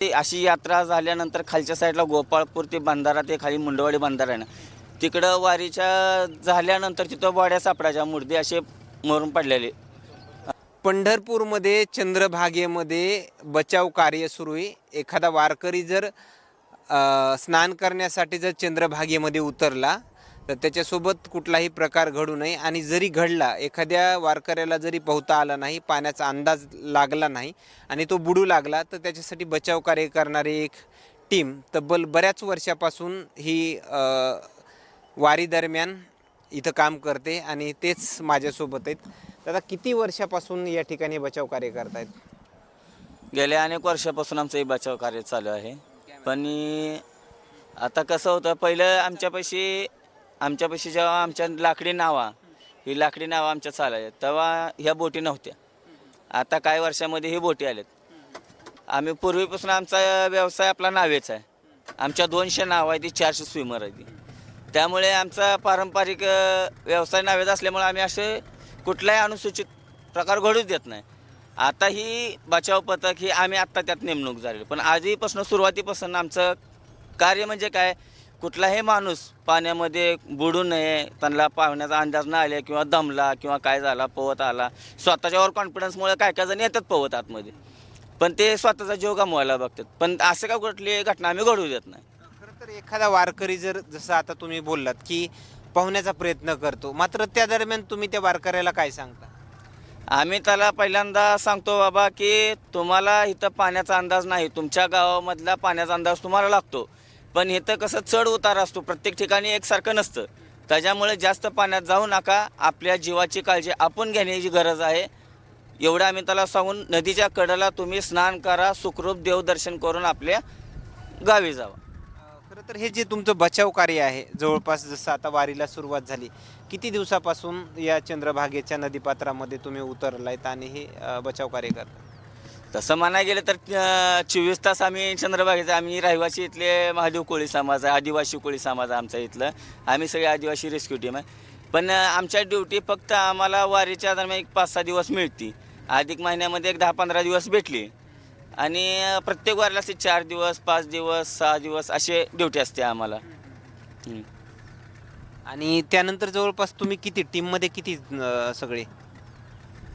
ते अशी यात्रा झाल्यानंतर खालच्या साईडला गोपाळपूर ते बंधारा ते खाली मुंडवाडी बंधारा आहे ना, तिकडं वारीच्या झाल्यानंतर तिथं बॉड्या सापडायच्या मुर्दे असे मरून पडलेले. पंढरपूरमध्ये चंद्रभागेमध्ये बचाव कार्य सुरू आहे. एखादा वारकरी जर स्नान करण्यासाठी जर चंद्रभागेमध्ये उतरला तर त्याच्यासोबत कुठलाही प्रकार घडू नये, आणि जरी घडला, एखाद्या वारकऱ्याला जरी पोहता आला नाही, पाण्याचा अंदाज लागला नाही आणि तो बुडू लागला, तर त्याच्यासाठी बचाव कार्य करणारी एक टीम तब्बल बऱ्याच वर्षापासून ही वारी दरम्यान इथं काम करते आणि तेच माझ्यासोबत आहेत. दादा, किती वर्षापासून या ठिकाणी बचाव कार्य करतायत? गेल्या अनेक वर्षापासून आमचं हे बचाव कार्य चालू आहे. पण आता कसं होतं, पहिलं आमच्यापाशी जेव्हा आमच्या लाकडी नावा आमच्या चालायच्या, तेव्हा ह्या बोटी नव्हत्या. आता काही वर्षामध्ये ही बोटी आल्यात. आम्ही पूर्वीपासून आमचा व्यवसाय आपला नावेचा आहे. आमच्या 200 नाव आहे, ती 400 स्विमर आहे ती. त्यामुळे आमचा पारंपरिक व्यवसाय नावेचा असल्यामुळे आम्ही असे कुठलाही अनुसूचित प्रकार घडूच देत नाही. आता ही बचाव पथक ही आम्ही आत्ता त्यात नेमणूक झाली, पण आधीपासून सुरुवातीपासून आमचं कार्य म्हणजे काय, कुठलाही माणूस पाण्यामध्ये बुडू नये, त्यांना पाण्याचा अंदाज नाही आला किंवा दमला किंवा काय झाला, पोहत आला, स्वतःच्यावर कॉन्फिडन्समुळे काय काय जण येतात पोहत आतमध्ये, पण ते स्वतःचा जीव गमवायला बघतात. पण असं का कुठली घटना आम्ही घडू देत नाही. खरं तर एखादा वारकरी जर, जसं आता तुम्ही बोललात की पोहण्याचा प्रयत्न करतो, मात्र त्या दरम्यान तुम्ही त्या वारकऱ्याला काय सांगता? आम्ही त्याला पहिल्यांदा सांगतो, बाबा की तुम्हाला इथं पाण्याचा अंदाज नाही, तुमच्या गावामधला पाण्याचा अंदाज तुम्हाला लागतो, पण इथं कसं चढ उतार असतो, प्रत्येक ठिकाणी एकसारखं नसतं. त्याच्यामुळे जास्त पाण्यात जाऊ नका, आपल्या जीवाची काळजी आपण घेण्याची गरज आहे, एवढं आम्ही त्याला सांगून नदीच्या कडेला तुम्ही स्नान करा, सुखरूप देवदर्शन करून आपल्या गावी जावा. खरं तर हे जे तुमचं बचाव कार्य आहे, जवळपास जसं आता वारीला सुरुवात झाली, किती दिवसापासून या चंद्रभागेच्या नदीपात्रामध्ये तुम्ही उतरलायत आणि हे बचाव कार्य करता? तसं म्हणायला गेलं तर 24 तास आम्ही चंद्रभागेचं, आम्ही रहिवासी इथले महादेव कोळी समाज आहे, आदिवासी कोळी समाज आहे आमचा इथलं, आम्ही सगळे आदिवासी रेस्क्यू टीम आहे. पण आमच्या ड्युटी फक्त आम्हाला वारीच्या दरम्यान एक 5-6 दिवस मिळते. अधिक महिन्यामध्ये एक 10-15 दिवस भेटली, आणि प्रत्येक वारीला असे 4 दिवस, 5 दिवस, 6 दिवस असे ड्युटी असते आम्हाला. आणि त्यानंतर जवळपास तुम्ही किती टीममध्ये किती सगळे?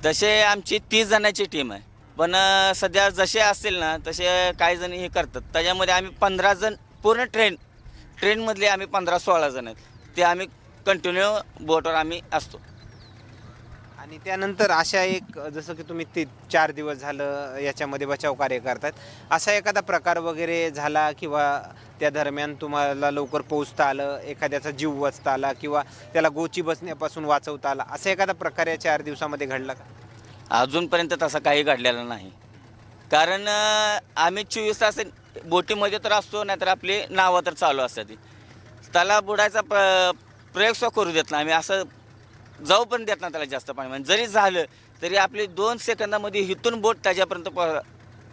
तसे आमची 30 जणांची टीम आहे, पण सध्या जसे असतील ना तसे काही जण हे करतात. त्याच्यामध्ये आम्ही 15 जण पूर्ण ट्रेनमधले आम्ही 15-16 जण आहेत, ते आम्ही कंटिन्यू बोटवर आम्ही असतो. आणि त्यानंतर अशा एक, जसं की तुम्ही ते 4 दिवस झालं याच्यामध्ये बचाव कार्य करतात, असा एखादा प्रकार वगैरे झाला किंवा त्या दरम्यान तुम्हाला लवकर पोहोचता आलं, एखाद्याचा जीव वाचता आला किंवा त्याला गोची बसण्यापासून वाचवता आला, असा एखादा प्रकार या 4 दिवसामध्ये घडला का? अजूनपर्यंत तसं काही घडलेलं नाही, कारण आम्ही 24 तास बोटीमध्ये तर असतो, नाहीतर आपली नावं तर चालू असतात. त्याला बुडायचा प्रयोग सुद्धा करू देत नाही आम्ही, असं जाऊ पण देत नाही त्याला जास्त पाणी. जरी झालं तरी आपली 2 सेकंदामध्ये इथून बोट त्याच्यापर्यंत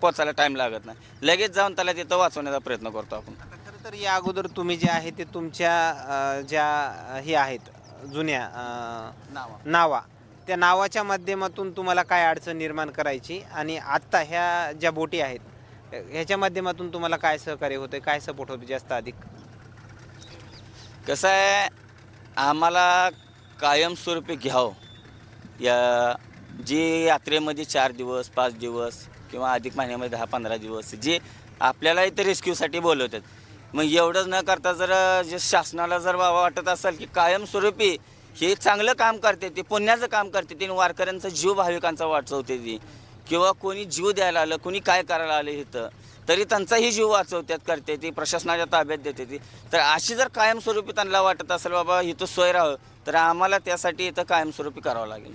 पोचायला टाईम लागत नाही, लगेच जाऊन त्याला तिथं वाचवण्याचा प्रयत्न करतो आपण. खरं तर या अगोदर तुम्ही जे आहे ते तुमच्या ज्या हे आहेत जुन्या नावा, त्या नावाच्या माध्यमातून तुम्हाला काय अडचण निर्माण करायची, आणि आत्ता ह्या ज्या बोटी आहेत ह्याच्या माध्यमातून तुम्हाला काय सहकार्य होतं, काय सपोर्ट होतं जास्त अधिक? कसं आहे, आम्हाला कायमस्वरूपी घ्यावं, या जी यात्रेमध्ये 4 दिवस 5 दिवस किंवा अधिक महिन्यामध्ये 10-15 दिवस जे आपल्याला इथं रेस्क्यूसाठी बोलवतात, मग एवढंच न करता जर जे शासनाला जर वाटत असेल की कायमस्वरूपी हे चांगलं काम करते, ते पुण्याचं काम करते, ते वारकऱ्यांचा जीव भाविकांचा वाचवते ती, किंवा कोणी जीव द्यायला आलं, कोणी काय करायला आलं इथं तरी त्यांचाही जीव वाचवतात करते ती, प्रशासनाच्या ताब्यात देते ती. तर अशी जर कायमस्वरूपी त्यांना वाटत असेल बाबा इथं सोय राहावं, तर आम्हाला त्यासाठी इथं कायमस्वरूपी करावं लागेल.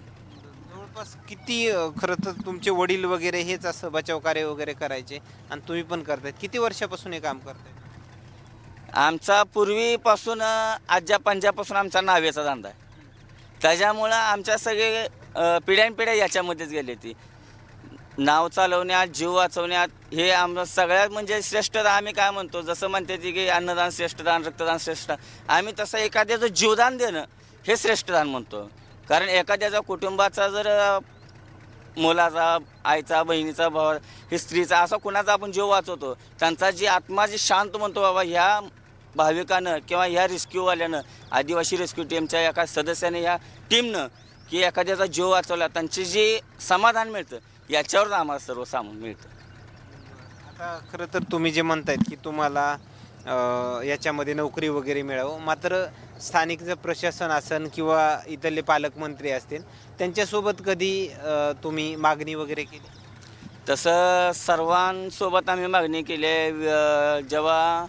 जवळपास किती, खरं तर तुमचे वडील वगैरे हेच असं बचाव कार्य वगैरे करायचे आणि तुम्ही पण करताय, किती वर्षापासून हे काम करताय? आमचा पूर्वीपासून आज्या पंजापासून आमचा नावेचा धंदा आहे, त्याच्यामुळं आमच्या सगळे पिढ्यानपिढ्या याच्यामध्येच गेली ती. नाव चालवण्यात, जीव वाचवण्यात हे आमचं सगळ्यात म्हणजे श्रेष्ठदान. आम्ही काय म्हणतो, जसं म्हणते ती की अन्नदान श्रेष्ठदान, रक्तदान श्रेष्ठ, आम्ही तसं एखाद्याचं जीवदान देणं हे श्रेष्ठदान म्हणतो. कारण एखाद्याच्या कुटुंबाचा जर मुलाचा, आईचा, बहिणीचा, भावा, हे स्त्रीचा, असा कुणाचा आपण जीव वाचवतो, त्यांचा जी आत्मा जी शांत म्हणतो बाबा ह्या भाविकानं किंवा ह्या रेस्क्यूवाल्यानं, आदिवासी रेस्क्यू टीमच्या एका सदस्याने ह्या टीमनं की एखाद्याचा जीव वाचवला, त्यांचे जे समाधान मिळतं याच्यावरच आम्हाला सर्व सामान मिळतं. आता खरं तर तुम्ही जे म्हणतायत की तुम्हाला याच्यामध्ये नोकरी वगैरे मिळावं, मात्र स्थानिक जर प्रशासन असेल किंवा इथले पालकमंत्री असतील त्यांच्यासोबत कधी तुम्ही मागणी वगैरे केली? तसं सर्वांसोबत आम्ही मागणी केली आहे. जेव्हा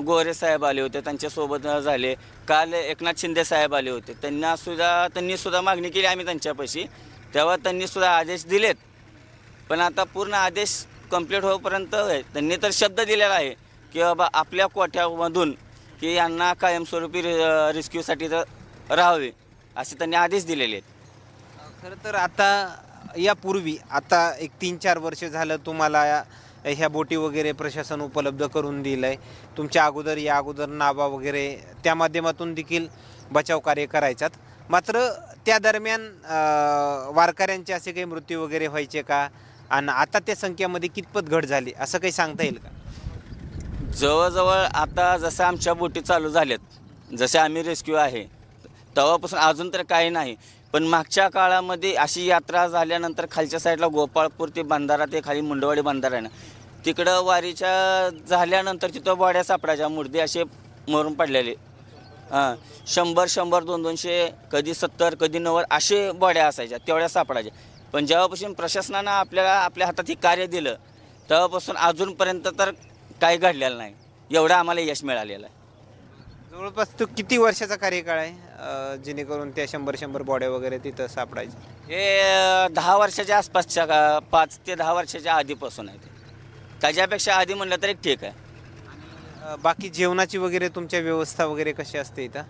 गोरे साहेब आले होते त्यांच्यासोबत झाले, काल एकनाथ शिंदे साहेब आले होते, त्यांनी सुद्धा मागणी केली आम्ही त्यांच्यापाशी, तेव्हा त्यांनी सुद्धा आदेश दिलेत. पण आता पूर्ण आदेश कंप्लीट होईपर्यंत त्यांनी तर शब्द दिलेला आहे की बाबा आपल्या कोठ्यामधून की यांना कायमस्वरूपी रेस्क्यूसाठी राहावे असे त्यांनी आदेश दिलेले आहेत. खरं तर आता यापूर्वी आता एक 3-4 वर्ष झालं तुम्हाला ह्या बोटी वगैरे प्रशासन उपलब्ध करून दिलं आहे. तुमच्या अगोदर या अगोदर नावा वगैरे त्या माध्यमातून देखील बचाव कार्य करायचात, मात्र त्या दरम्यान वारकऱ्यांचे असे काही मृत्यू वगैरे व्हायचे का, आणि आता त्या संख्येमध्ये कितपत घट झाली असं काही सांगता येईल का? जवळजवळ आता जसं आमच्या बोटी चालू झाल्यात, जसे आम्ही रेस्क्यू आहे तेव्हापासून अजून तर काही नाही, पण मागच्या काळामध्ये अशी यात्रा झाल्यानंतर खालच्या साईडला गोपाळपूर ते बंधारा, ते खाली मुंडवाडी बंधारा आहे ना, तिकडं वारीच्या झाल्यानंतर तिथं बॉड्या सापडायच्या, मुर्दे असे मरून पडलेले. 100, 200, कधी 70, कधी 90 असे बॉड्या असायच्या, तेवढ्या सापडायच्या. पण जेव्हापासून प्रशासनानं आपल्या हातात हे कार्य दिलं तेव्हापासून अजूनपर्यंत तर काही घडलेलं नाही. एवढं आम्हाला यश मिळालेलं आहे. जवळपास तो किती वर्षाचा कार्यकाळ आहे जेणेकरून त्या 100 बॉड्या वगैरे तिथं सापडायचे? हे 10 वर्षाच्या आसपासच्या 5 ते 10 वर्षाच्या आधीपासून आहे ते. त्याच्यापेक्षा आधी म्हणलं तरी ठीक आहे. बाकी जेवणाची वगैरे तुमच्या व्यवस्था वगैरे कशी असते इथं?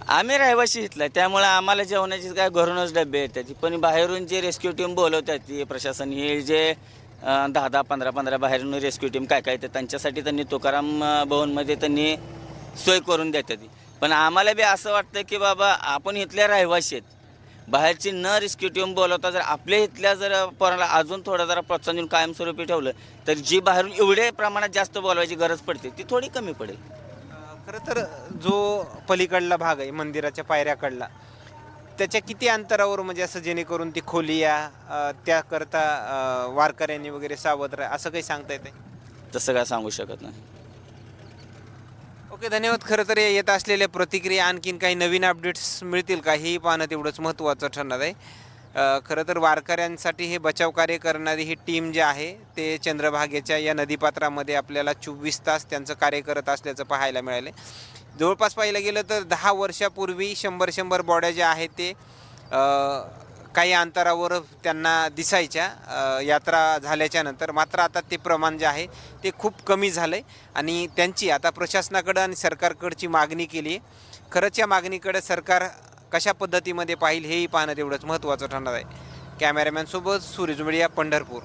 आम्ही रहिवाशी इथलं आहे, त्यामुळे आम्हाला जेवणाची काय घरूनच डबे येतात. पण बाहेरून जे रेस्क्यू टीम बोलवतात ती प्रशासन, हे जे 10, 15 बाहेरून रेस्क्यू टीम काय येतात त्यांच्यासाठी त्यांनी तुकाराम भवनमध्ये त्यांनी सोय करून देतात. पण आम्हाला बी असं वाटतं की बाबा आपण इथल्या रहिवाशी आहेत, बाहेरची न रेस्क्यू टीम बोलवता जर आपल्या इथल्या जर पोराला अजून थोडं जरा प्रोत्साहन देऊन कायमस्वरूपी ठेवलं तर जी बाहेरून एवढे प्रमाणात जास्त बोलवायची गरज पडते ती थोडी कमी पडेल. खरं तर जो पलीकडला भाग आहे मंदिराच्या पायऱ्याकडला, त्याच्या किती अंतरावर म्हणजे असं जेणेकरून ती खोलिया त्याकरता वारकऱ्यांनी वगैरे सावध राहा असं काही सांगता येते? तसं काय सांगू शकत नाही. ओके, धन्यवाद. खरं तर येत असलेल्या प्रतिक्रिया आणखीन काही नवीन अपडेट्स मिळतील का हेही पाहणं तेवढंच महत्त्वाचं ठरणार आहे. खरं तर वारकऱ्यांसाठी हे बचाव कार्य करणारी ही टीम जी आहे ते चंद्रभागेच्या या नदीपात्रामध्ये आपल्याला 24 तास त्यांचं कार्य करत असल्याचं पाहायला मिळाले. जवळपास पाहिलं गेलं तर 10 वर्षापूर्वी 100 बॉड्या ज्या आहेत ते काही अंतरावर त्यांना दिसायच्या यात्रा झाल्याच्या नंतर, मात्र आता ते प्रमाण जे आहे ते खूप कमी झालं आहे आणि त्यांची आता प्रशासनाकडं आणि सरकारकडची मागणी केली आहे. खरंच या मागणीकडे सरकार कशा पद्धतीमध्ये पाहिल हेही पाहणं तेवढंच महत्त्वाचं ठरणार आहे. कॅमेरामॅनसोबत सूरज मीडिया, पंढरपूर.